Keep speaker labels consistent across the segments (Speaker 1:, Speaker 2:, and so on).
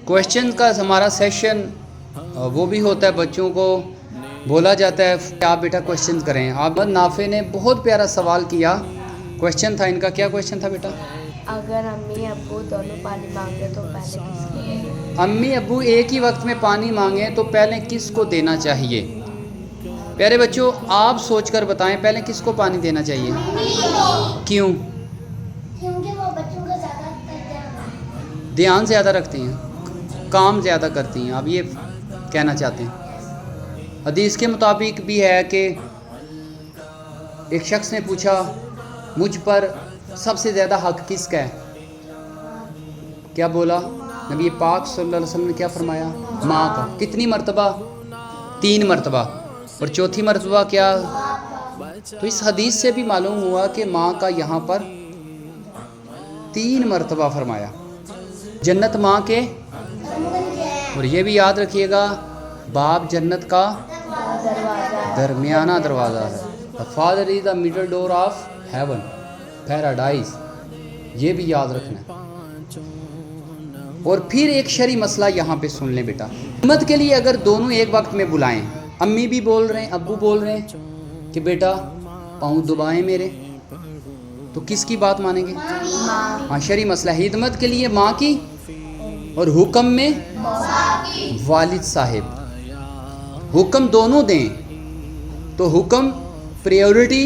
Speaker 1: Question का हमारा session वो भी होता है, बच्चों को बोला जाता है कि आप बेटा क्वेश्चन करें। आप नाफे ने बहुत प्यारा सवाल किया, क्वेश्चन था इनका। क्या क्वेश्चन था बेटा?
Speaker 2: अगर अम्मी अब्बू दोनों पानी मांगे तो पहले किसको दें?
Speaker 1: अम्मी अब्बू एक ही वक्त में पानी मांगे तो पहले किसको देना चाहिए? प्यारे बच्चों, आप सोचकर बताएं, पहले किसको पानी देना चाहिए? क्यों?
Speaker 3: क्योंकि वो बच्चों का ज़्यादा
Speaker 1: ध्यान ज़्यादा रखती हैं, काम ज़्यादा करती हैं, आप ये कहना चाहते हैं। हदीस के मुताबिक भी है कि एक शख्स ने पूछा, मुझ पर सबसे ज़्यादा हक किसका है? क्या बोला? नबी पाक सल्लल्लाहु अलैहि वसल्लम ने क्या फरमाया? माँ का। कितनी मर्तबा? 3 मर्तबा। और चौथी मर्तबा क्या? तो इस हदीस से भी मालूम हुआ कि माँ का यहाँ पर 3 मर्तबा फरमाया। जन्नत माँ के, और ये भी याद रखिएगा, बाप जन्नत का दरमियाना दरवाज़ा है। The father is the middle door of haven, paradise. ये भी याद रखना है। और फिर एक शरई मसला यहाँ पे सुन लें बेटा। उम्मत के लिए अगर दोनों एक वक्त में बुलाएं, अम्मी भी बोल रहे हैं, अब्बू बोल रहे हैं कि बेटा पाँव दबाएं मेरे, तो किसकी बात मानेंगे? हाँ, शरई मसला है। हिदमत के लिए माँ की और हुक्म में वालिद साहिब, हुक्म दोनों दें तो हुक्म प्रायोरिटी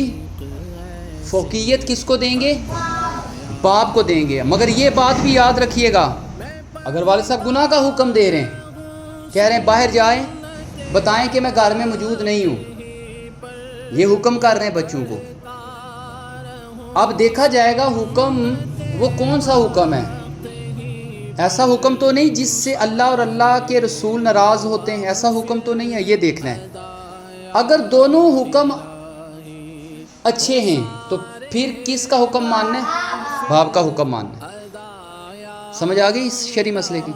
Speaker 1: फोकियत किसको देंगे? बाप को देंगे। मगर ये बात भी याद रखिएगा, अगर वालिद साहब गुनाह का हुक्म दे रहे हैं, कह रहे हैं बाहर जाएं, बताएं कि मैं घर में मौजूद नहीं हूँ, ये हुक्म कर रहे हैं बच्चों को। अब देखा जाएगा हुक्म वो कौन सा हुक्म है। ऐसा हुक्म तो नहीं जिससे अल्लाह और अल्लाह के रसूल नाराज़ होते हैं, ऐसा हुक्म तो नहीं है, ये देखना है। अगर दोनों हुक्म अच्छे हैं तो फिर किसका हुक्म मानना है? बाप का हुक्म मानना है। समझ आ गई इस शरई मसले की?